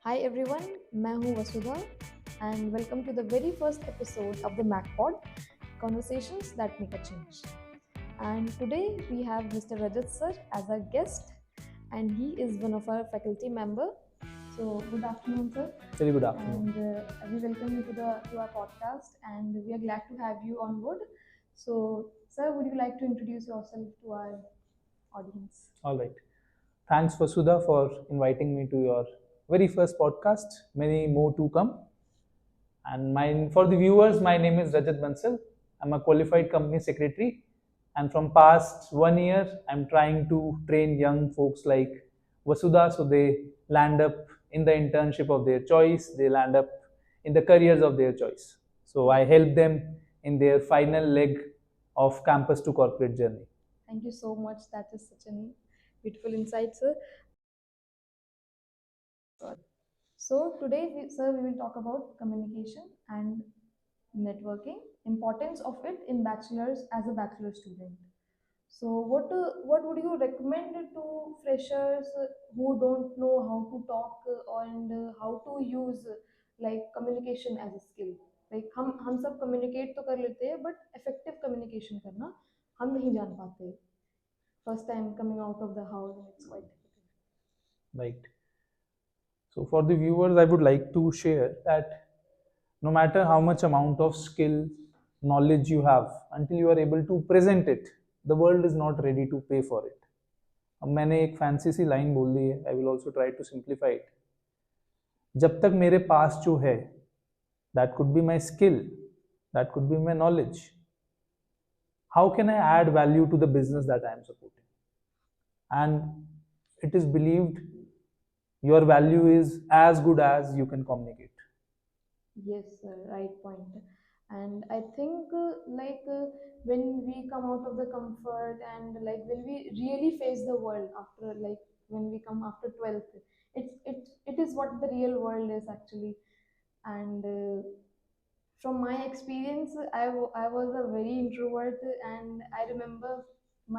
Hi everyone, मैं हूँ वसुधा and welcome to the very first episode of the MacPod, Conversations that Make a Change. And today we have Mr. Rajat sir as our guest, and he is one of our faculty member. So good afternoon, sir. Very good afternoon. And we welcome you to our podcast, and we are glad to have you on board. So, sir, would you like to introduce yourself to our audience? All right. Thanks, Vasudha, for inviting me to your very first podcast. Many more to come. And for the viewers, my name is Rajat Bansal. I'm a qualified company secretary. And from past 1 year, I'm trying to train young folks like Vasudha so they land up in the internship of their choice. They land up in the careers of their choice. So I help them in their final leg of campus to corporate journey. Thank you so much. That is such a beautiful insight, sir. So today, sir, we will talk about communication and networking, importance of it in bachelor's as a bachelor student. So what would you recommend to freshers who don't know how to talk and how to use like communication as a skill? Like हम सब communicate तो कर लेते हैं, but effective communication करना हम नहीं जान पाते. First time coming out of the house, and it's quite difficult. Right. So for the viewers, I would like to share that no matter how much amount of skill, knowledge you have, until you are able to present it, the world is not ready to pay for it. अब मैंने एक fancy सी line बोल दी है, I will also try to simplify it. जब तक मेरे पास जो है, that could be my skill, that could be my knowledge, how can I add value to the business that I am supporting? And it is believed your value is as good as you can communicate. Yes, sir, right point. And I think when we come out of the comfort and like when we really face the world after like when we come after 12th, it is what the real world is actually. And from my experience, I was a very introvert, and I remember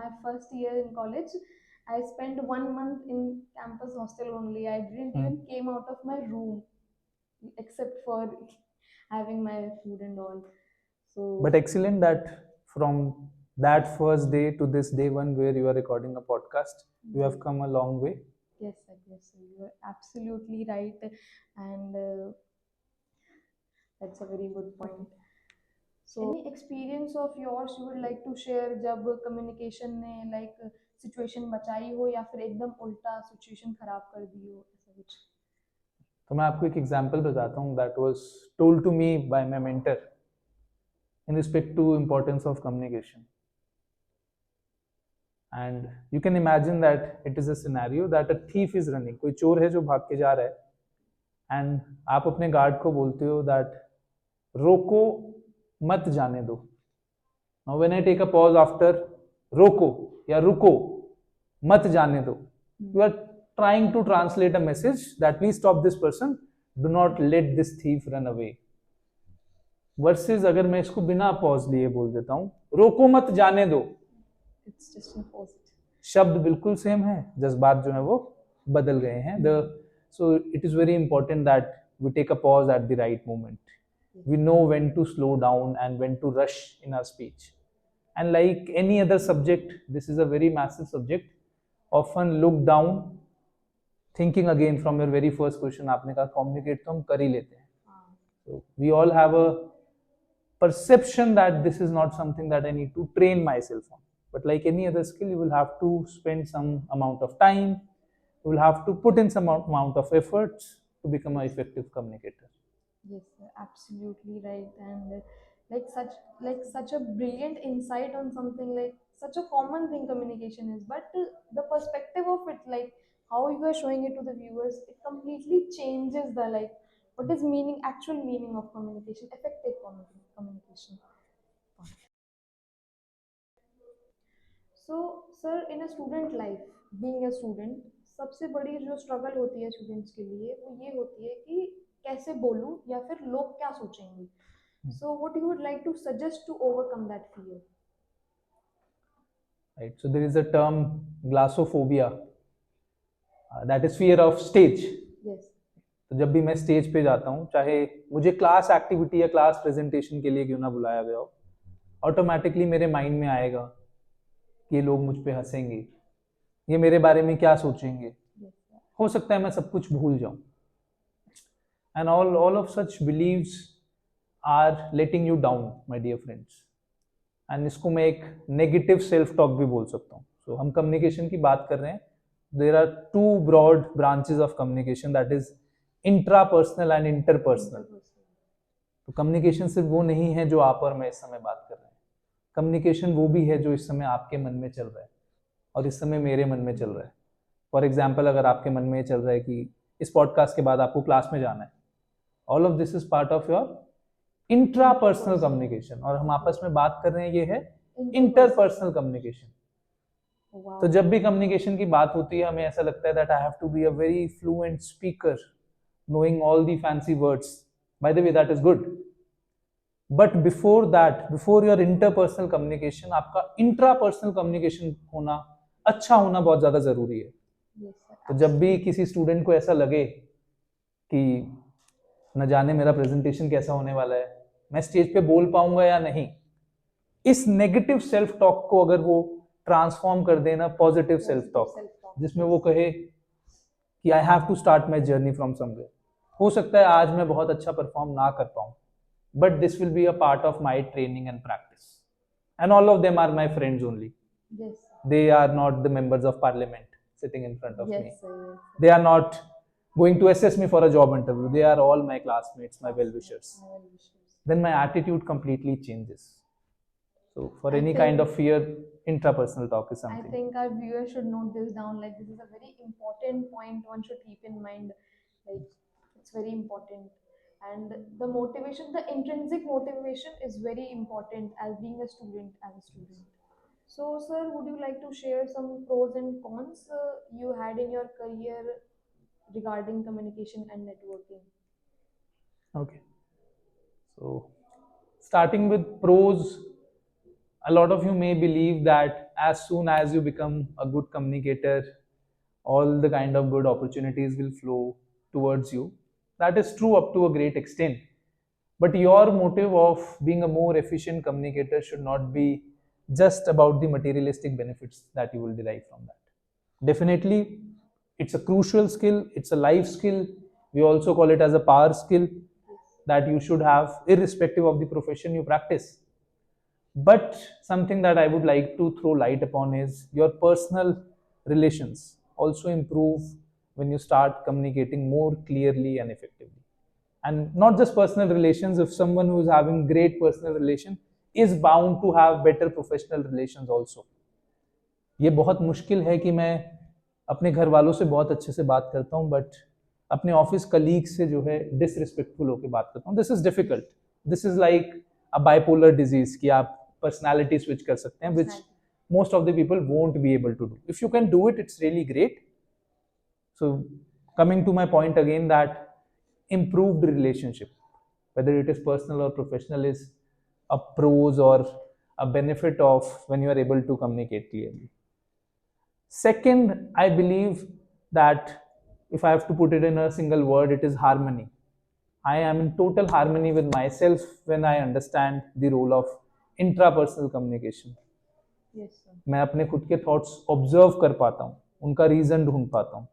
my first year in college. I spent 1 month in campus hostel only. I didn't even came out of my room except for having my food and all. So But excellent that from that first day to this day one where you are recording a podcast, you have come a long way. Yes, sir, yes, sir, you are absolutely right, and that's a very good point. So any experience of yours you would like to share जब communication ने like situation बचाई हो या फिर एकदम उल्टा situation खराब कर दी हो, ऐसा कुछ? तो मैं आपको एक एग्जांपल बताता हूँ that was told to me by my mentor in respect to importance of communication. And you can imagine that it is a scenario that a thief is running. कोई चोर है जो भाग के जा रहा है, and आप अपने गार्ड को बोलते हो that रोको मत जाने दो. Now when I take a pause after रोको या रुको मत जाने दो, you are trying to translate a message that please stop this person, do not let this thief run away. Versus अगर मैं इसको बिना पॉज लिए बोल देता हूँ रोको मत जाने दो, It's just opposite. शब्द बिल्कुल सेम है, जज्बात जो है वो बदल गए हैं. So it is very important that we take a pause at the right moment. We know when to slow down and when to rush in our speech. And like any other subject, this is a very massive subject. Often look down, thinking again from your very first question, आपने कहा communicate तो हम कर ही लेते हैं. So we all have a perception that this is not something that I need to train myself on. But like any other skill, you will have to spend some amount of time, you will have to put in some amount of efforts to become an effective communicator. Yes, sir, absolutely right. And like such a brilliant insight on something like such a common thing communication is, but the perspective of it, like how you are showing it to the viewers, it completely changes the like what is meaning, actual meaning of communication, effective communication. So, sir, in a student life, being a student, सबसे बड़ी जो struggle होती है students के लिए वो ये होती है कि कैसे बोलूं या फिर लोग क्या सोचेंगे. So, what you would like to suggest to overcome that fear? Right. So there is a term glossophobia, that is fear of stage. Yes. तो जब भी मैं स्टेज पे जाता हूँ, चाहे मुझे क्लास एक्टिविटी या क्लास प्रेजेंटेशन के लिए क्यों ना बुलाया गया हो, ऑटोमेटिकली मेरे माइंड में आएगा कि ये लोग मुझ पे हंसेंगे, ये मेरे बारे में क्या सोचेंगे, हो सकता है मैं सब कुछ भूल जाऊं, and all of such believes are letting you down my dear friends. And इसको मैं एक नेगेटिव सेल्फ टॉक भी बोल सकता हूँ। सो हम कम्युनिकेशन की बात कर रहे हैं, there are two broad branches of communication, that is intrapersonal and interpersonal. तो कम्युनिकेशन सिर्फ वो नहीं है जो आप और मैं इस समय बात कर रहे हैं, कम्युनिकेशन वो भी है जो इस समय आपके मन में चल रहा है और इस समय मेरे मन में चल रहा है। फॉर एग्जाम्पल, अगर आपके मन में चल रहा है कि इस पॉडकास्ट के बाद आपको क्लास में जाना है, all of this is part of your intrapersonal communication, और हम आपस में बात कर रहे हैं ये है इंटरपर्सनल कम्युनिकेशन। तो जब भी कम्युनिकेशन की बात होती है, हमें ऐसा लगता है that I have to be a very fluent speaker, knowing all the fancy words. By the way, that is good. But before that, before your interpersonal communication, आपका intrapersonal communication होना, अच्छा होना बहुत ज़्यादा ज़रूरी है। तो जब भी किसी स्टूडेंट को ऐसा लगे कि न जाने मेरा प्रेजेंटेशन कैसा होने वाला है, मैं स्टेज पे बोल पाऊंगा या नहीं, इस नेगेटिव सेल्फ टॉक को अगर वो ट्रांसफॉर्म कर देना पॉजिटिव सेल्फ टॉक, जिसमें वो कहे कि I have to start my journey from somewhere. हो सकता है आज मैं बहुत अच्छा परफॉर्म ना कर पाऊं, but this will be a part of my training and practice, and all of them are my friends only. They are not the members of parliament sitting in front of me. They are not going to assess me for a job interview. They are all my classmates, my well-wishers. Then my attitude completely changes. So for any kind of fear, intrapersonal talk is something. I think our viewers should note this down. Like, this is a very important point one should keep in mind. Like, it's very important. And the motivation, the intrinsic motivation is very important as being a student, as a student. So, sir, would you like to share some pros and cons you had in your career regarding communication and networking? Okay. So, starting with pros, a lot of you may believe that as soon as you become a good communicator, all the kind of good opportunities will flow towards you. That is true up to a great extent. But your motive of being a more efficient communicator should not be just about the materialistic benefits that you will derive from that. Definitely, it's a crucial skill, it's a life skill. We also call it as a power skill that you should have, irrespective of the profession you practice. But something that I would like to throw light upon is your personal relations also improve when you start communicating more clearly and effectively. And not just personal relations, if someone who is having great personal relation is bound to have better professional relations also. ये बहुत मुश्किल है कि मैं अपने घर वालों से बहुत अच्छे से बात करता हूँ, बट अपने ऑफिस कलीग से जो है डिसरिस्पेक्टफुल होकर बात करता हूँ. This is difficult. This is like a bipolar disease कि आप पर्सनैलिटी स्विच कर सकते हैं, विच most of the people won't be able to do. If you can do it, it's really great. So coming to my point again, that improved relationship, whether it is personal or professional, is a pros or a benefit of when you are able to communicate clearly. Second, I believe that if I have to put it in a single word, it is harmony. I am in total harmony with myself when I understand the role of intrapersonal communication. Yes, sir. मैं अपने खुद के thoughts observe कर पाता हूँ, उनका reason ढूंढ पाता हूँ.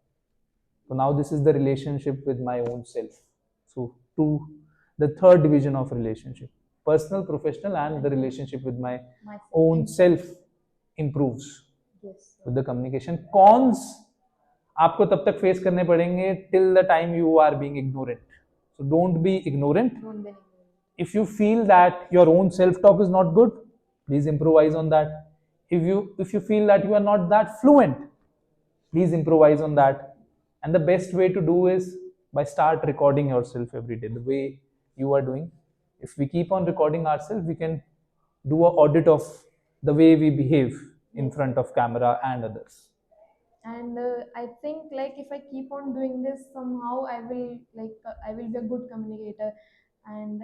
So now this is the relationship with my own self. So to the third division of relationship, personal, professional, and the relationship with my own self improves with the communication. Cons आपको तब तक face करने पड़ेंगे till the time you are being ignorant. So don't be ignorant. If you feel that your own self talk is not good, please improvise on that. If you feel that you are not that fluent, please improvise on that. And the best way to do is by start recording yourself every day the way you are doing. If we keep on recording ourselves, we can do a audit of the way we behave in front of camera and others. And I think, like, if I keep on doing this, somehow I will be a good communicator. And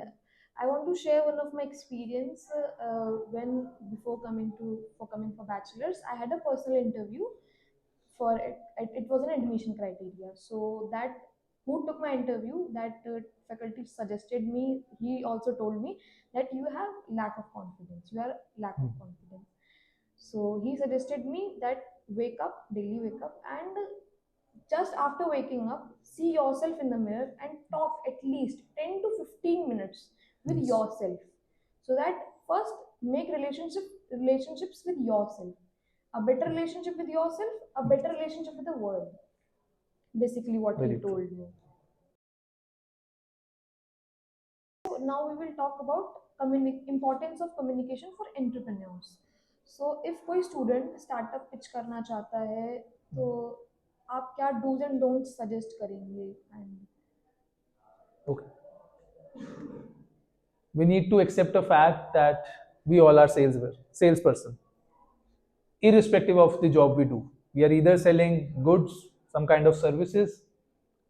I want to share one of my experience when before coming for bachelor's. I had a personal interview for it. It was an admission criteria, so that who took my interview, that faculty suggested me, he also told me that you have lack of confidence, you are lack of confidence. So he suggested me that wake up daily, wake up, and just after waking up, see yourself in the mirror and talk at least 10 to 15 minutes with Yes. yourself. So that first make relationships with yourself. A better relationship with yourself, a better relationship with the world. Basically what he Very true. told me. So now we will talk about importance of communication for entrepreneurs. So if कोई student startup pitch करना चाहता है तो आप क्या do's and don'ts suggest करेंगे? And Okay. We need to accept a fact that we all are salesperson, irrespective of the job we do. We are either selling goods, some kind of services.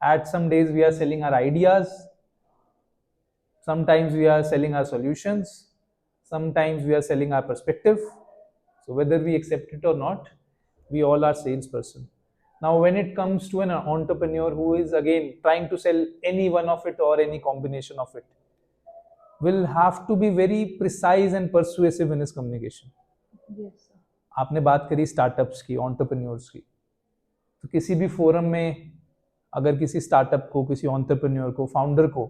At some days we are selling our ideas. Sometimes we are selling our solutions. Sometimes we are selling our perspective. So whether we accept it or not, we all are salesperson. Now, when it comes to an entrepreneur who is again trying to sell any one of it or any combination of it, will have to be very precise and persuasive in his communication. yes, sir. आपने बात करी startups की, entrepreneurs की, तो किसी भी forum में अगर किसी स्टार्टअप को, किसी एंटरप्रेन्योर को, फाउंडर को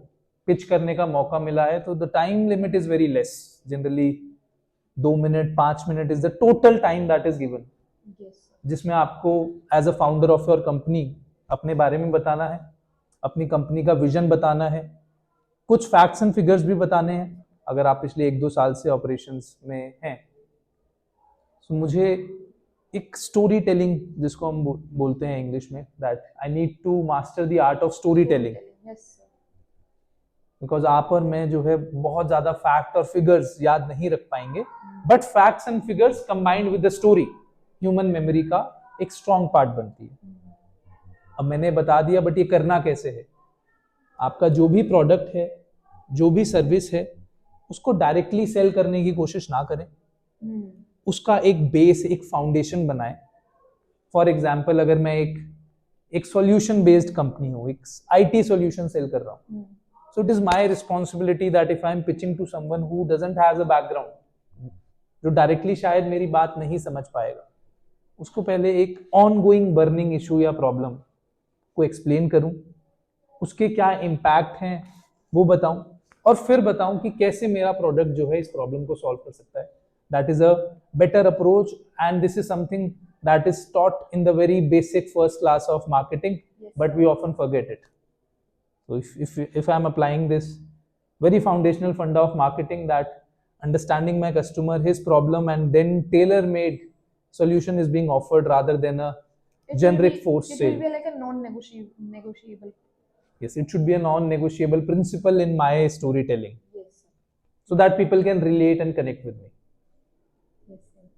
पिच करने का मौका मिला है तो the time limit is very less. Generally 2 minute 5 minute is the total time that is given, Yes, sir. जिसमें आपको as a founder of your company अपने बारे में बताना है, अपनी कंपनी का विजन बताना है, कुछ फैक्ट्स एंड फिगर्स भी बताने हैं अगर आप पिछले 1-2 साल से ऑपरेशंस में हैं. सो मुझे एक स्टोरी टेलिंग, जिसको हम बोलते हैं इंग्लिश में, that I need to master the art of storytelling. Yes, sir. Because आप और मैं जो है बहुत ज्यादा फैक्ट और फिगर्स याद नहीं रख पाएंगे, but facts and figures combined with the story human memory का एक स्ट्रॉन्ग पार्ट बनती है. अब मैंने बता दिया, बट ये करना कैसे है? आपका जो भी प्रोडक्ट है, जो भी सर्विस है, उसको डायरेक्टली सेल करने की कोशिश ना करें. उसका एक बेस, एक फाउंडेशन बनाए. फॉर एग्जाम्पल, अगर मैं एक सॉल्यूशन बेस्ड कंपनी हूँ, एक आईटी सॉल्यूशन सेल कर रहा हूँ, so it is my responsibility that if I am pitching to someone who doesn't has a background, जो डायरेक्टली शायद मेरी बात नहीं समझ पाएगा, उसको पहले एक ऑनगोइंग बर्निंग इशू या प्रॉब्लम को एक्सप्लेन करूं, उसके क्या इम्पैक्ट हैं वो बताऊं, और फिर बताऊं कि कैसे मेरा प्रोडक्ट जो है इस प्रॉब्लम को सॉल्व कर सकता है. That is a better approach, and this is something that is taught in the very basic first class of marketing, but we often forget it. So if I'm applying this very foundational funda of marketing, that understanding my customer, his problem, and then tailor-made solution is being offered rather than a generic force sale. It will be like a non-negotiable. Yes, it should be a non-negotiable principle in my storytelling. Yes, sir. So that people can relate and connect with me. Yes, sir.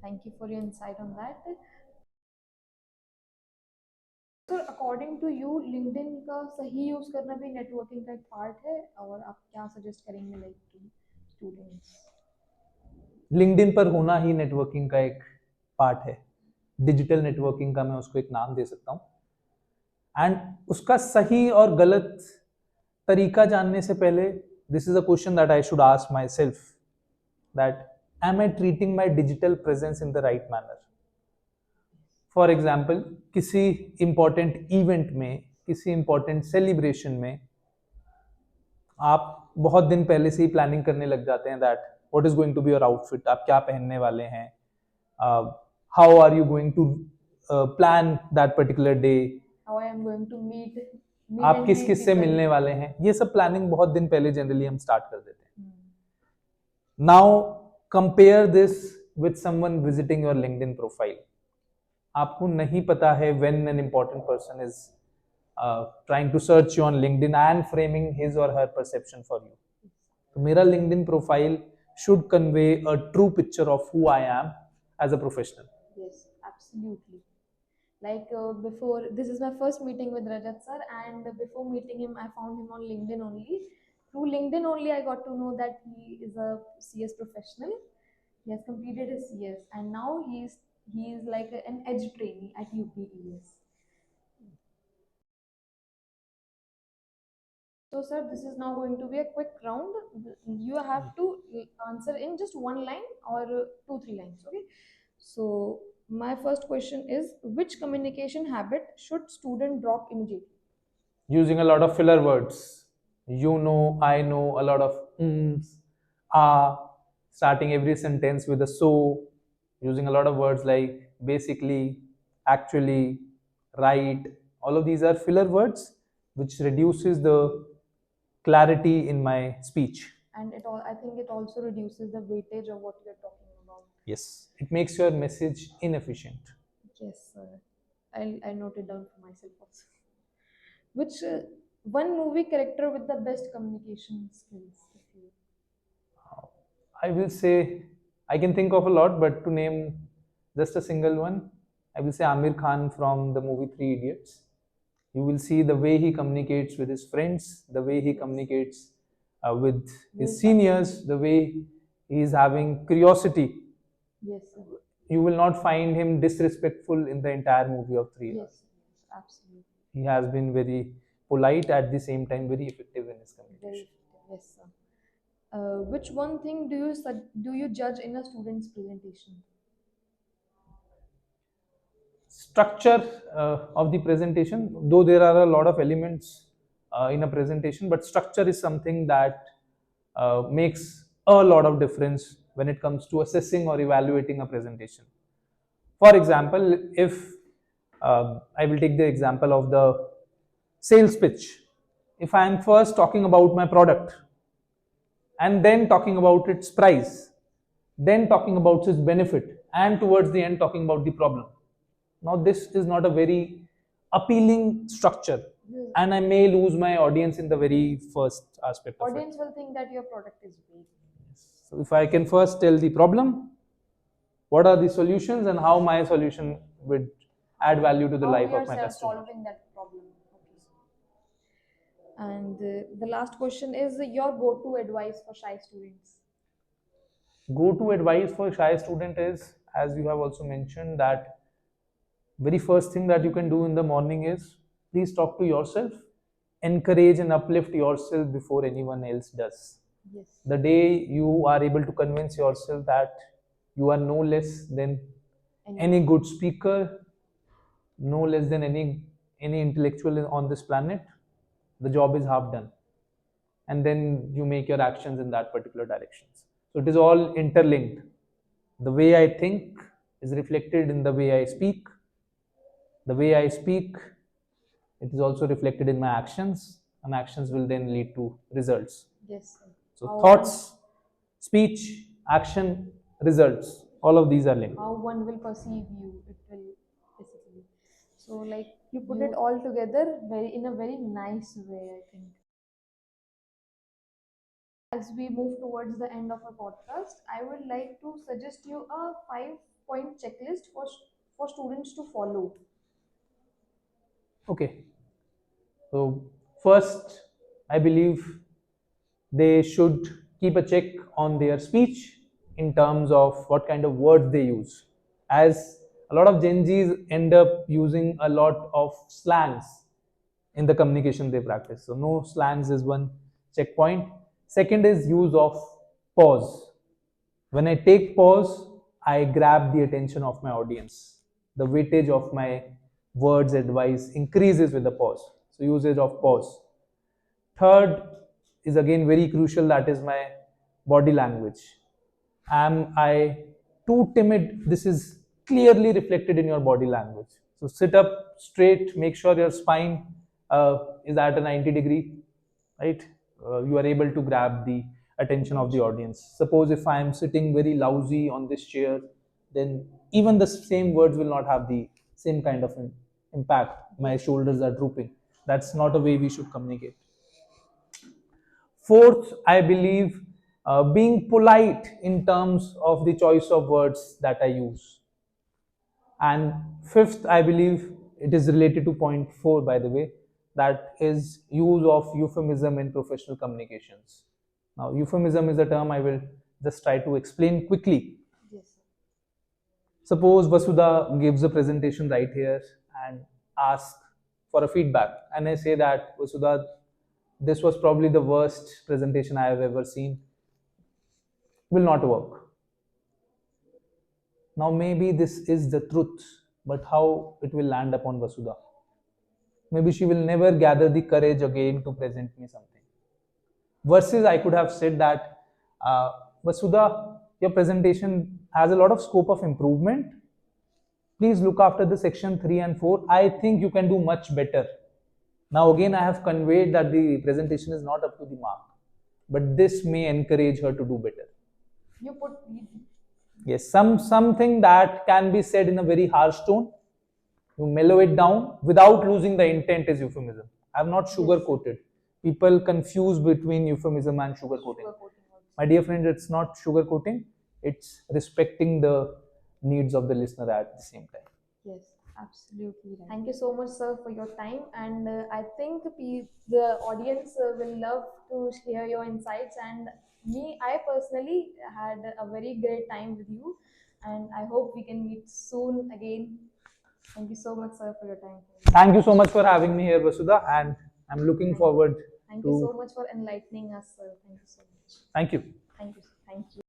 Thank you for your insight on that. तो according to you LinkedIn का सही use करना भी networking का एक part है, और आप क्या सजेस्ट करेंगे लाइक टू स्टूडेंट्स? लिंक्डइन पर होना ही नेटवर्किंग का एक पार्ट है. डिजिटल नेटवर्किंग का मैं उसको एक नाम दे सकता हूँ. एंड उसका सही और गलत तरीका जानने से पहले, this is a question that I should ask myself, that am I treating my digital presence in the right manner. For example, किसी इंपॉर्टेंट इवेंट में, किसी इंपॉर्टेंट सेलिब्रेशन में आप बहुत दिन पहले से ही प्लानिंग करने लग जाते हैं that what is going to be your outfit, आप क्या पहनने वाले हैं, how are you going to plan that particular day, how I am going to meet, आप किस किस से मिलने वाले हैं. ये सब प्लानिंग बहुत दिन पहले जनरली हम स्टार्ट कर देते हैं. Now compare this with someone visiting your LinkedIn profile. आपको नहीं पता है when an important person is trying to search you on LinkedIn and framing his or her perception for you. तो मेरा LinkedIn profile should convey a true picture of who I am as a professional. Yes, absolutely. Like before, this is my first meeting with Rajat sir, and before meeting him, I found him on LinkedIn only. Through LinkedIn only, I got to know that he is a CS professional. He has completed his CS, and now he is like an edge trainee at UPES. So, sir, this is now going to be a quick round. You have to answer in just one line or two, three lines. Okay. So, my first question is, which communication habit should student drop immediately? Using a lot of filler words. You know, I know, a lot of ah, starting every sentence with a so, using a lot of words like basically, actually, right. All of these are filler words which reduces the clarity in my speech. And it all, I think it also reduces the weightage of what you're talking about. Yes, it makes your message inefficient. Yes, sir. I note it down for myself also. Which one movie character with the best communication skills? If you I will say I can think of a lot, but to name just a single one, I will say Amir Khan from the movie Three Idiots. You will see the way he communicates with his friends, the way he Yes. communicates with Very his seniors, the way he is having curiosity. Yes, sir. You will not find him disrespectful in the entire movie of Three Idiots. Yes, yes, absolutely. He has been very polite at the same time, very effective in his Very communication. effective. Yes, sir. Which one thing do you judge in a student's presentation? Structure of the presentation, though there are a lot of elements in a presentation, but structure is something that makes a lot of difference when it comes to assessing or evaluating a presentation. For example, if I will take the example of the sales pitch. If I am first talking about my product and then talking about its price, then talking about its benefit, and towards the end talking about the problem. Now, this is not a very appealing structure, and I may lose my audience in the very first aspect of it. Audience will think that your product is big. So, if I can first tell the problem, what are the solutions, and how my solution would add value to the How life we of are my customer. solving that problem. Okay. And the last question is your go-to advice for shy students. Go-to advice for shy student is, as you have also mentioned, that very first thing that you can do in the morning is please talk to yourself, encourage and uplift yourself before anyone else does. Yes. The day you are able to convince yourself that you are no less than any good speaker, no less than any intellectual on this planet, the job is half done. And then you make your actions in that particular directions. So it is all interlinked. The way I think is reflected in the way I speak. The way I speak, it is also reflected in my actions, and actions will then lead to results. Yes, sir. So How thoughts, speech, action, results, all of these are linked. how one will perceive you, it will basically. So like you put it all together very in a very nice way, I think. As we move towards the end of our podcast, I would like to suggest you a 5-point checklist for students to follow. Okay. So first, I believe they should keep a check on their speech in terms of what kind of words they use. As a lot of Gen Zs end up using a lot of slangs in the communication they practice. So, no slangs is one checkpoint. Second is use of pause. When I take pause, I grab the attention of my audience. The weightage of my words, advice increases with the pause. So, usage of pause. Third is again very crucial, that is my body language. Am I too timid? This is clearly reflected in your body language. So sit up straight, make sure your spine is at a 90-degree, right? You are able to grab the attention of the audience. Suppose if I am sitting very lousy on this chair, then even the same words will not have the same kind of impact. My shoulders are drooping. That's not a way we should communicate. Fourth, I believe being polite in terms of the choice of words that I use. And fifth, I believe it is related to point four, by the way, that is use of euphemism in professional communications. Now, euphemism is a term I will just try to explain quickly. Yes. Suppose Vasudha gives a presentation right here and asks for a feedback, and I say that Vasudha, this was probably the worst presentation I have ever seen, will not work. Now maybe this is the truth, but how it will land upon Vasudha? Maybe she will never gather the courage again to present me something. Versus, I could have said that, Vasudha, your presentation has a lot of scope of improvement. Please look after the section 3 and 4. I think you can do much better. Now, again, I have conveyed that the presentation is not up to the mark, but this may encourage her to do better. You put Yes, something that can be said in a very harsh tone. You mellow it down without losing the intent is euphemism. I have not sugar coated. People confuse between euphemism and sugar coating. My dear friends, it's not sugar coating. It's respecting the needs of the listener at the same time. Yes, absolutely right. Thank you so much, sir, for your time. And I think the audience will love to hear your insights. And me, I personally had a very great time with you. And I hope we can meet soon again. Thank you so much, sir, for your time. Thank you so much for having me here, Vasudha, and I'm looking forward Thank to. you so much for enlightening us, sir. Thank you so much. Thank you. Thank you. Thank you.